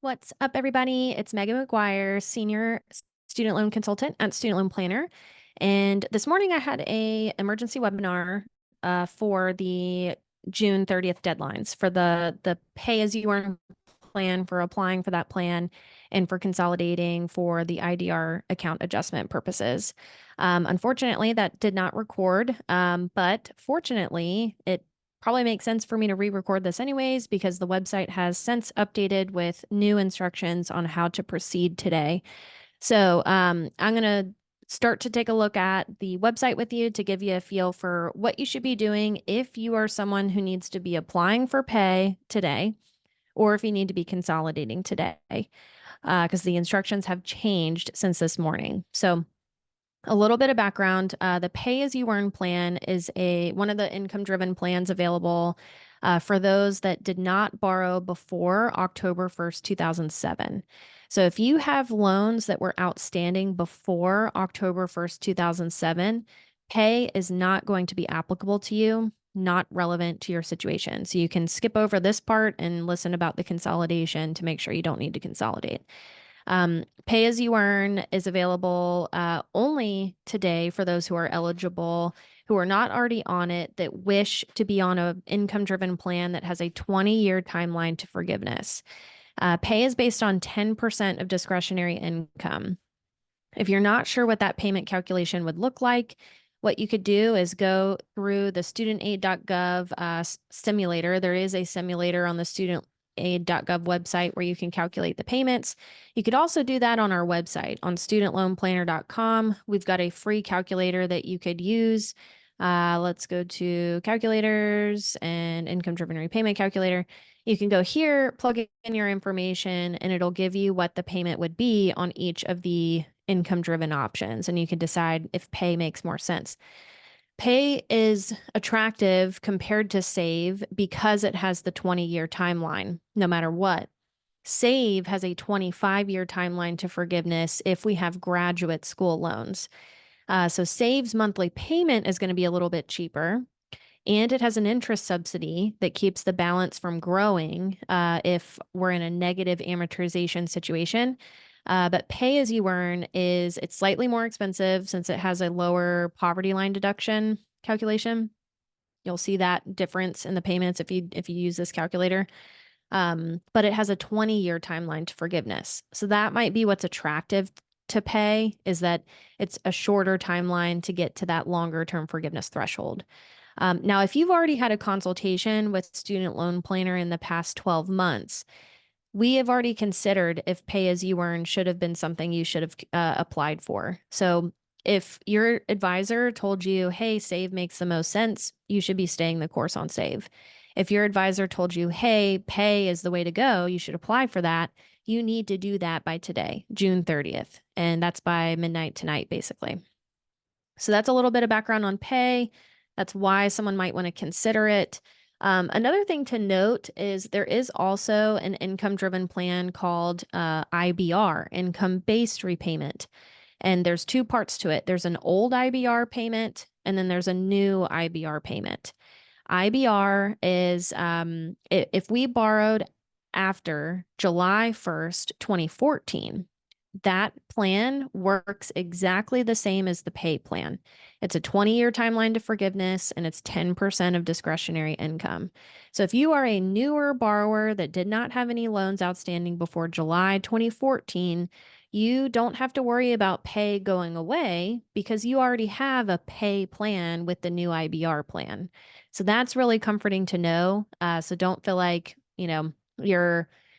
What's up, everybody? It's Meagan McGuire, Senior Student Loan Consultant at Student Loan Planner. And this morning I had a emergency webinar for the June 30th deadlines for the pay-as-you-earn plan, for applying for that plan, and for consolidating for the IDR account adjustment purposes. Unfortunately, that did not record, but fortunately, it probably makes sense for me to re-record this anyways because the website has since updated with new instructions on how to proceed today. So I'm going to start to take a look at the website with you to give you a feel for what you should be doing if you are someone who needs to be applying for pay today, or if you need to be consolidating today, because the instructions have changed since this morning. So a little bit of background, the pay-as-you-earn plan is one of the income-driven plans available for those that did not borrow before October 1st, 2007. So if you have loans that were outstanding before October 1st, 2007, pay is not going to be applicable to you, not relevant to your situation. So you can skip over this part and listen about the consolidation to make sure you don't need to consolidate. Pay as you earn is available only today for those who are eligible, who are not already on it, that wish to be on an income-driven plan that has a 20-year timeline to forgiveness. Pay is based on 10% of discretionary income. If you're not sure what that payment calculation would look like, what you could do is go through the studentaid.gov simulator. There is a simulator on the studentaid.gov website where you can calculate the payments. You could also do that on our website on studentloanplanner.com. We've got a free calculator that you could use. Let's go to calculators and income-driven repayment calculator. You can go here, plug in your information, and it'll give you what the payment would be on each of the income-driven options, and you can decide if pay makes more sense. Pay is attractive compared to Save because it has the 20-year timeline, no matter what. Save has a 25-year timeline to forgiveness if we have graduate school loans. So Save's monthly payment is going to be a little bit cheaper, and it has an interest subsidy that keeps the balance from growing if we're in a negative amortization situation. But pay as you earn it's slightly more expensive since it has a lower poverty line deduction calculation. You'll see that difference in the payments if you use this calculator. But it has a 20-year timeline to forgiveness. So that might be what's attractive to pay, is that it's a shorter timeline to get to that longer term forgiveness threshold. Now, if you've already had a consultation with Student Loan Planner in the past 12 months, we have already considered if pay as you earn should have been something you should have applied for. So if your advisor told you, hey, Save makes the most sense, you should be staying the course on Save. If your advisor told you, hey, pay is the way to go, you should apply for that, you need to do that by today, June 30th. And that's by midnight tonight, basically. So that's a little bit of background on pay. That's why someone might want to consider it. Another thing to note is there is also an income-driven plan called IBR, income-based repayment. And there's two parts to it. There's an old IBR payment, and then there's a new IBR payment. IBR is if we borrowed after July 1st, 2014, that plan works exactly the same as the pay plan. It's a 20-year timeline to forgiveness, and it's 10% of discretionary income. So if you are a newer borrower that did not have any loans outstanding before July 2014, you don't have to worry about pay going away because you already have a pay plan with the new IBR plan. So that's really comforting to know. So don't feel like,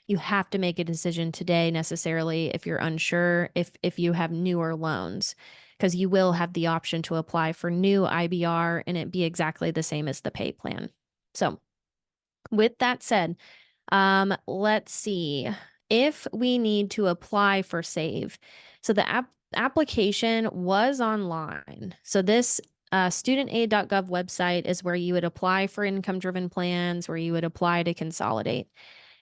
you have to make a decision today necessarily if you're unsure if you have newer loans, because you will have the option to apply for new IBR and it be exactly the same as the pay plan. So with that said, let's see if we need to apply for Save. So the application was online. So this studentaid.gov website is where you would apply for income-driven plans, where you would apply to consolidate.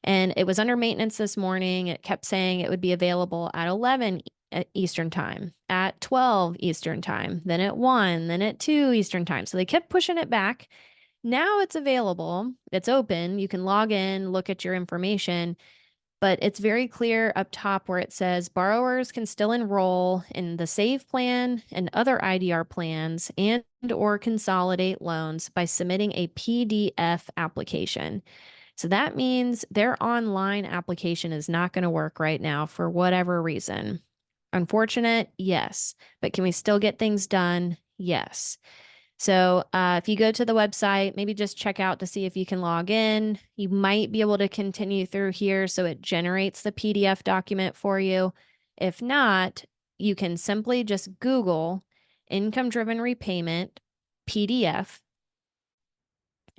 And it was under maintenance this morning. It kept saying it would be available at 11 Eastern time, at 12 Eastern time, then at 1, then at 2 Eastern time. So they kept pushing it back. Now it's available. It's open. You can log in, look at your information. But it's very clear up top where it says borrowers can still enroll in the SAVE plan and other IDR plans and or consolidate loans by submitting a PDF application. So that means their online application is not going to work right now for whatever reason. Unfortunate, yes. But can we still get things done? Yes. So if you go to the website, maybe just check out to see if you can log in. You might be able to continue through here so it generates the PDF document for you. If not, you can simply just Google income-driven repayment PDF,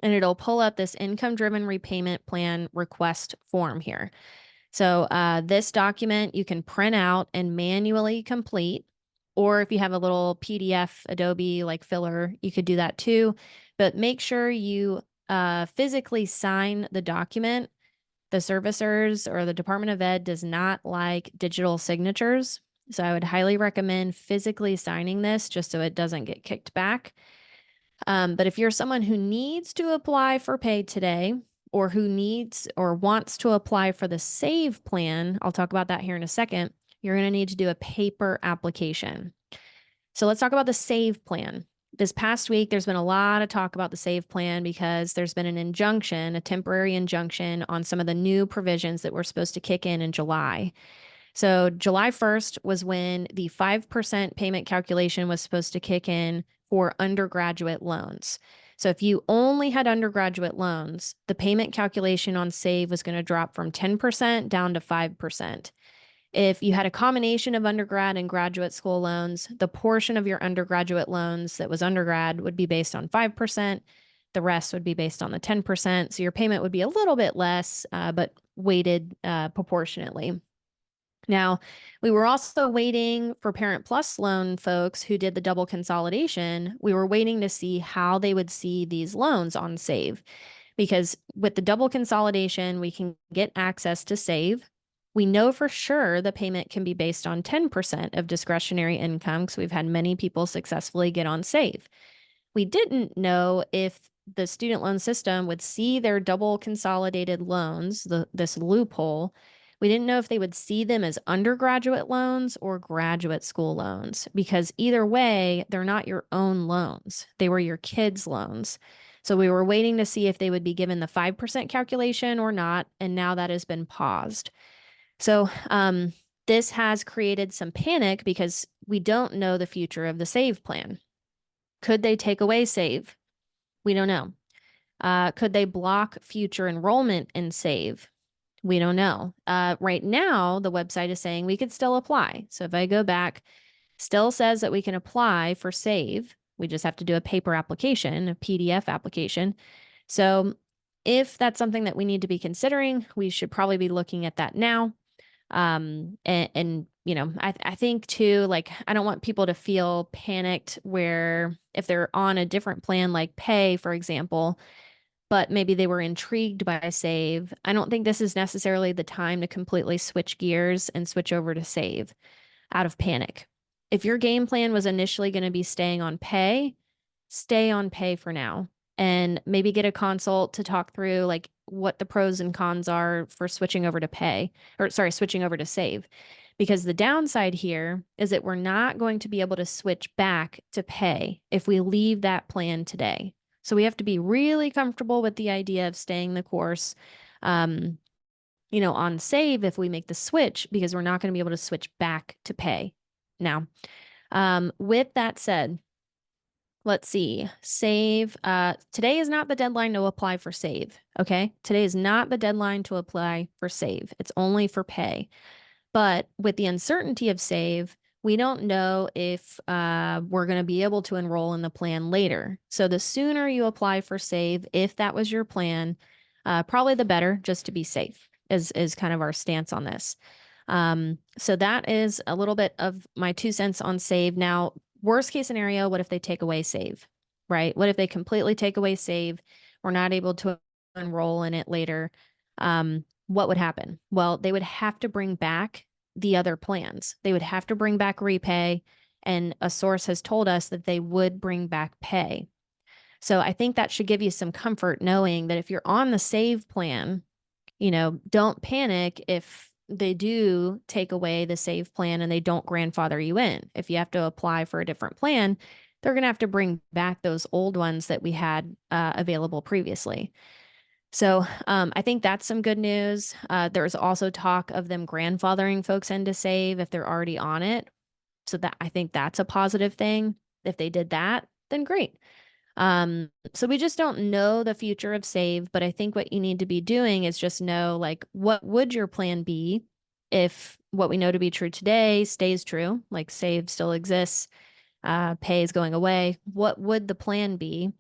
and it'll pull up this income-driven repayment plan request form here. So this document you can print out and manually complete, or if you have a little PDF Adobe like filler, you could do that too. But make sure you physically sign the document. The servicers or the Department of Ed does not like digital signatures. So I would highly recommend physically signing this just so it doesn't get kicked back. But if you're someone who needs to apply for pay today, or who needs or wants to apply for the SAVE plan, I'll talk about that here in a second, you're going to need to do a paper application. So let's talk about the SAVE plan. This past week, there's been a lot of talk about the SAVE plan because there's been an injunction, a temporary injunction on some of the new provisions that were supposed to kick in July. So July 1st was when the 5% payment calculation was supposed to kick in for undergraduate loans. So if you only had undergraduate loans, the payment calculation on SAVE was going to drop from 10% down to 5%. If you had a combination of undergrad and graduate school loans, the portion of your undergraduate loans that was undergrad would be based on 5%. The rest would be based on the 10%. So your payment would be a little bit less, but weighted proportionately. Now, we were also waiting for Parent Plus loan folks who did the double consolidation. We were waiting to see how they would see these loans on SAVE, because with the double consolidation, we can get access to SAVE. We know for sure the payment can be based on 10% of discretionary income because we've had many people successfully get on SAVE. We didn't know if the student loan system would see their double consolidated loans, this loophole. We didn't know if they would see them as undergraduate loans or graduate school loans, because either way, they're not your own loans. They were your kids' loans. So we were waiting to see if they would be given the 5% calculation or not, and now that has been paused. So this has created some panic because we don't know the future of the SAVE plan. Could they take away SAVE? We don't know. Could they block future enrollment in SAVE? We don't know. Right now, the website is saying we could still apply. So if I go back, still says that we can apply for SAVE. We just have to do a paper application, a PDF application. So if that's something that we need to be considering, we should probably be looking at that now. And you know, I think too, like, I don't want people to feel panicked where if they're on a different plan, like Pay, for example, but maybe they were intrigued by SAVE. I don't think this is necessarily the time to completely switch gears and switch over to SAVE out of panic. If your game plan was initially going to be staying on Pay, stay on Pay for now, and maybe get a consult to talk through like what the pros and cons are for switching over to Pay, or sorry, switching over to SAVE. Because the downside here is that we're not going to be able to switch back to Pay if we leave that plan today. So we have to be really comfortable with the idea of staying the course, you know, on SAVE if we make the switch, because we're not going to be able to switch back to Pay. Now, with that said, let's see, SAVE. Today is not the deadline to apply for SAVE. Okay. Today is not the deadline to apply for SAVE. It's only for Pay. But with the uncertainty of SAVE, we don't know if we're going to be able to enroll in the plan later. So the sooner you apply for SAVE, if that was your plan, probably the better, just to be safe, is kind of our stance on this. So that is a little bit of my 2 cents on SAVE. Now, worst case scenario, what if they take away SAVE, right? What if they completely take away SAVE? We're not able to enroll in it later. What would happen? Well, they would have to bring back the other plans. They would have to bring back Repay, and a source has told us that they would bring back Pay. So I think that should give you some comfort knowing that if you're on the SAVE plan, don't panic if they do take away the save plan and they don't grandfather you in. If you have to apply for a different plan, they're going to have to bring back those old ones that we had available previously. So I think that's some good news. There's also talk of them grandfathering folks into save if they're already on it. So that I think that's a positive thing. If they did that, then great. So we just don't know the future of save, but I think what you need to be doing is just know, like, what would your plan be if what we know to be true today stays true, like save still exists, pay is going away. What would the plan be?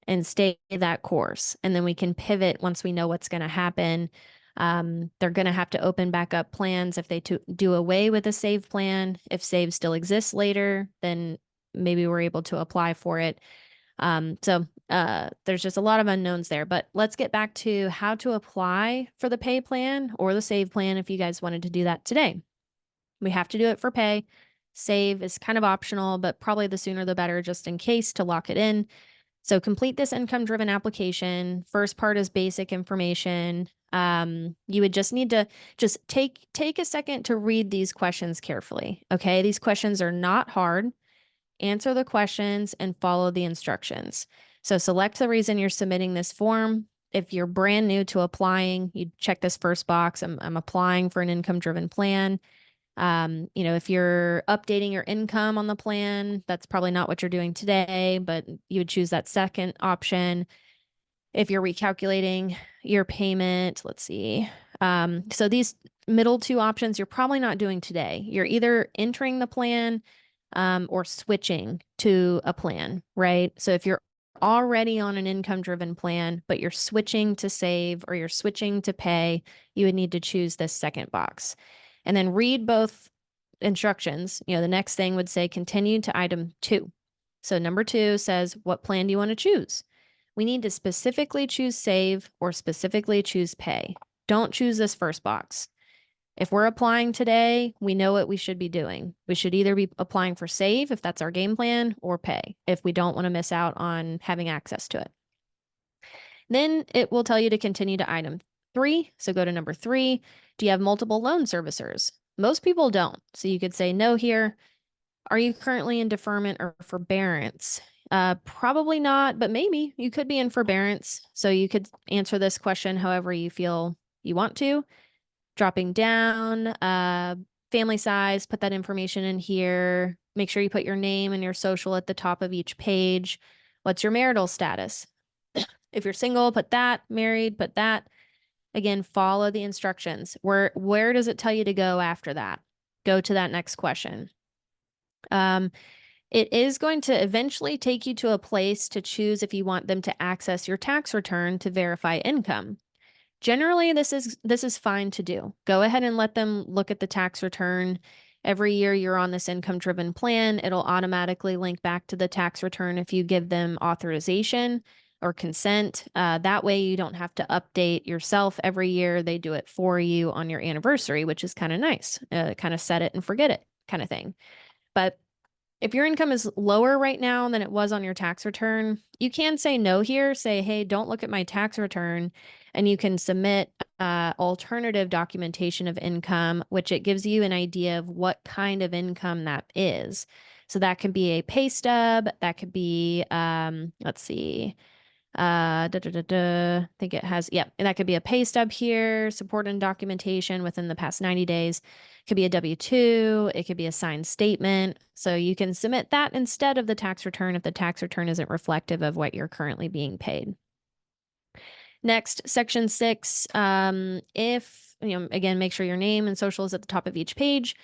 And stay that course. And then we can pivot once we know what's going to happen. They're going to have to open back up plans if they do away with a save plan. If save still exists later, then maybe we're able to apply for it. So there's just a lot of unknowns there, but let's get back to how to apply for the pay plan or the save plan if you guys wanted to do that today. We have to do it for pay. Save is kind of optional, but probably the sooner the better just in case to lock it in. So complete this income-driven application. First part is basic information. You would just need to just take a second to read these questions carefully. Okay, these questions are not hard. Answer the questions and follow the instructions. So select the reason you're submitting this form. If you're brand new to applying, you check this first box. I'm applying for an income-driven plan. If you're updating your income on the plan, that's probably not what you're doing today, but you would choose that second option. If you're recalculating your payment, let's see. So these middle two options, you're probably not doing today. You're either entering the plan or switching to a plan, right? So if you're already on an income-driven plan, but you're switching to save or you're switching to pay, you would need to choose this second box. And then read both instructions. The next thing would say continue to item 2. So number 2 says, what plan do you want to choose? We need to specifically choose save or specifically choose pay. Don't choose this first box. If we're applying today, we know what we should be doing. We should either be applying for save if that's our game plan, or pay if we don't want to miss out on having access to it. Then it will tell you to continue to item 3. So go to number 3. Do you have multiple loan servicers? Most people don't. So you could say no here. Are you currently in deferment or forbearance? Probably not, but maybe you could be in forbearance. So you could answer this question however you feel you want to. Dropping down, family size, put that information in here. Make sure you put your name and your social at the top of each page. What's your marital status? If you're single, put that. Married, put that. Again, follow the instructions. Where does it tell you to go after that? Go to that next question. It is going to eventually take you to a place to choose if you want them to access your tax return to verify income. Generally, this is fine to do. Go ahead and let them look at the tax return. Every year you're on this income-driven plan, it'll automatically link back to the tax return if you give them authorization or consent. That way you don't have to update yourself every year. They do it for you on your anniversary, which is kind of nice. Kind of set it and forget it kind of thing. But if your income is lower right now than it was on your tax return, you can say no here. Say, hey, don't look at my tax return. And you can submit alternative documentation of income, which it gives you an idea of what kind of income that is. So that could be a pay stub. That could be, let's see, I think it has, yeah, and that could be a pay stub here, support and documentation within the past 90 days. Could be a W-2, it could be a signed statement. So you can submit that instead of the tax return if the tax return isn't reflective of what you're currently being paid. Next, section 6, if, again, make sure your name and social is at the top of each page.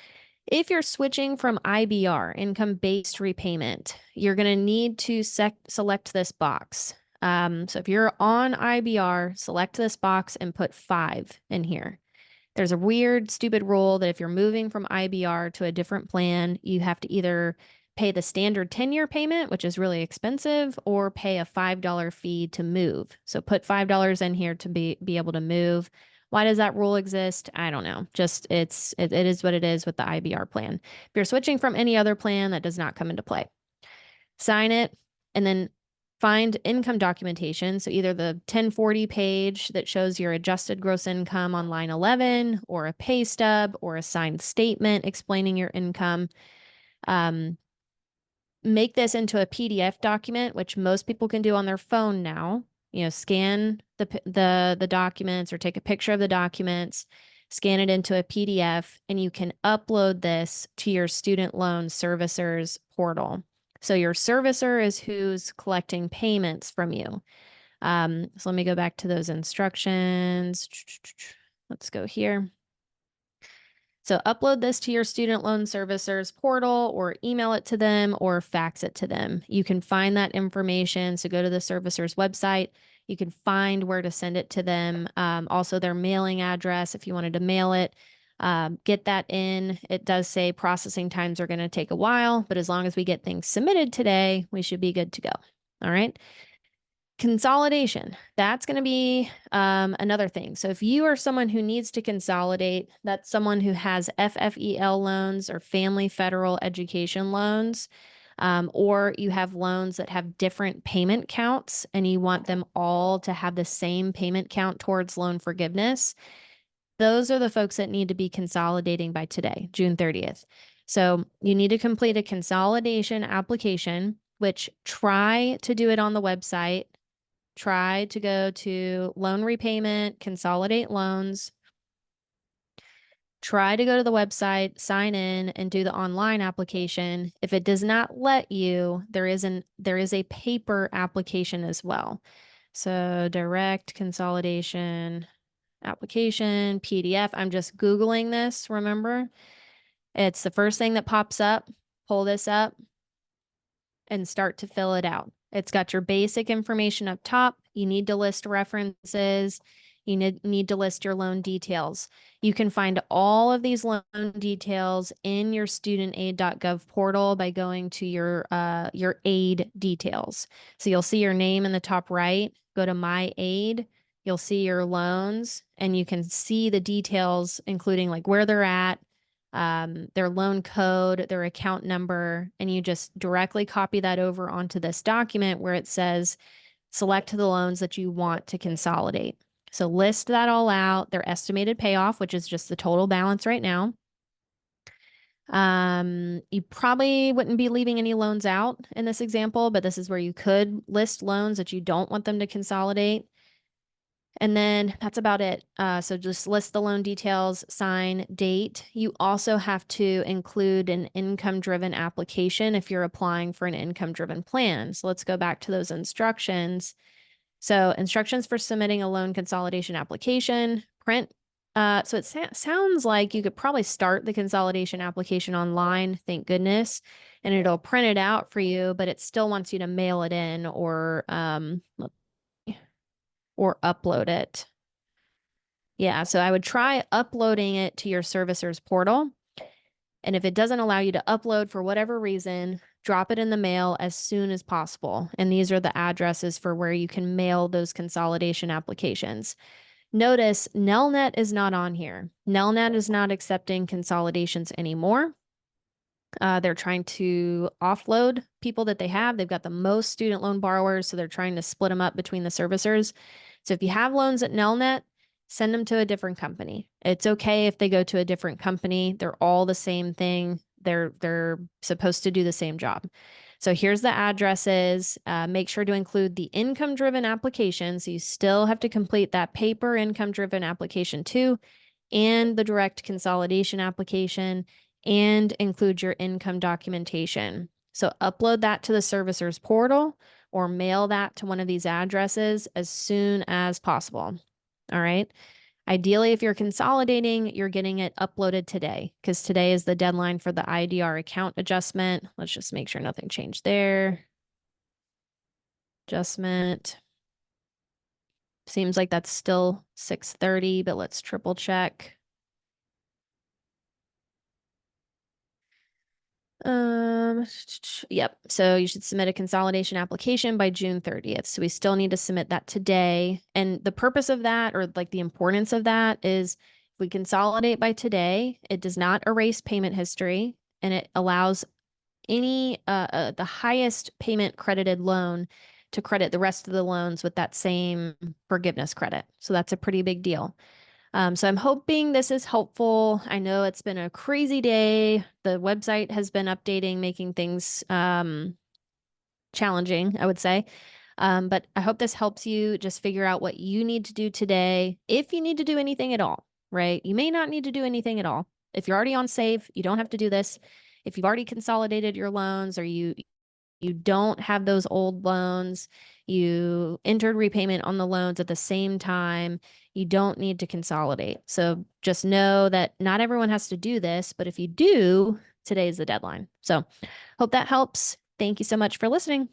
If you're switching from IBR, income-based repayment, you're going to need to select this box. So if you're on IBR, select this box and put 5 in here. There's a weird, stupid rule that if you're moving from IBR to a different plan, you have to either pay the standard 10-year payment, which is really expensive, or pay a $5 fee to move. So put $5 in here to be able to move. Why does that rule exist? I don't know. Just it is what it is with the IBR plan. If you're switching from any other plan, that does not come into play. Sign it, and then find income documentation. So either the 1040 page that shows your adjusted gross income on line 11, or a pay stub, or a signed statement explaining your income. Make this into a PDF document, which most people can do on their phone now. You know, scan the documents or take a picture of the documents, scan it into a PDF, and you can upload this to your student loan servicer's portal. So your servicer is who's collecting payments from you. So let me go back to those instructions. Let's go here. So upload this to your student loan servicer's portal, or email it to them, or fax it to them. You can find that information. So go to the servicer's website. You can find where to send it to them. Also their mailing address, if you wanted to mail it. Get that in. It does say processing times are going to take a while, but as long as we get things submitted today, we should be good to go. All right. Consolidation, that's going to be another thing. So if you are someone who needs to consolidate, that's someone who has FFEL loans or family federal education loans, or you have loans that have different payment counts and you want them all to have the same payment count towards loan forgiveness. Those are the folks that need to be consolidating by today, June 30th. So you need to complete a consolidation application, which try to do it on the website. Try to go to loan repayment, consolidate loans. Try to go to the website, sign in, and do the online application. If it does not let you, there is a paper application as well. So direct consolidation application, PDF. I'm just Googling this, remember? It's the first thing that pops up. Pull this up and start to fill it out. It's got your basic information up top. You need to list references. You need to list your loan details. You can find all of these loan details in your studentaid.gov portal by going to your aid details. So you'll see your name in the top right. Go to My Aid. You'll see your loans, and you can see the details, including like where they're at, their loan code, their account number, and you just directly copy that over onto this document where it says, select the loans that you want to consolidate. So list that all out, their estimated payoff, which is just the total balance right now. You probably wouldn't be leaving any loans out in this example, but this is where you could list loans that you don't want them to consolidate. And then that's about it. So just list the loan details, sign, date. You also have to include an income-driven application if you're applying for an income-driven plan. So let's go back to those instructions. So instructions for submitting a loan consolidation application, print. So it sounds like you could probably start the consolidation application online, thank goodness, and it'll print it out for you, but it still wants you to mail it in or upload it. Yeah, so I would try uploading it to your servicer's portal. And if it doesn't allow you to upload for whatever reason, drop it in the mail as soon as possible. And these are the addresses for where you can mail those consolidation applications. Notice Nelnet is not on here. Nelnet is not accepting consolidations anymore. They're trying to offload people that they have. They've got the most student loan borrowers, so they're trying to split them up between the servicers. So if you have loans at Nelnet, send them to a different company. It's okay if they go to a different company. They're all the same thing. They're supposed to do the same job. So here's the addresses. Make sure to include the income-driven application. So you still have to complete that paper income-driven application too, and the direct consolidation application, and include your income documentation. So upload that to the servicer's portal or mail that to one of these addresses as soon as possible. All right. Ideally, if you're consolidating, you're getting it uploaded today because today is the deadline for the IDR account adjustment. Let's just make sure nothing changed there. Adjustment. Seems like that's still 6:30, but let's triple check. Yep. So you should submit a consolidation application by June 30th. So we still need to submit that today. And the purpose of that, or like the importance of that, is if we consolidate by today, it does not erase payment history, and it allows any the highest payment credited loan to credit the rest of the loans with that same forgiveness credit. So that's a pretty big deal. So I'm hoping this is helpful. I know it's been a crazy day. The website has been updating, making things challenging, I would say. But I hope this helps you just figure out what you need to do today, if you need to do anything at all, right? You may not need to do anything at all. If you're already on Save, you don't have to do this. If you've already consolidated your loans, or you don't have those old loans, you entered repayment on the loans at the same time, you don't need to consolidate. So just know that not everyone has to do this, but if you do, today is the deadline. So hope that helps. Thank you so much for listening.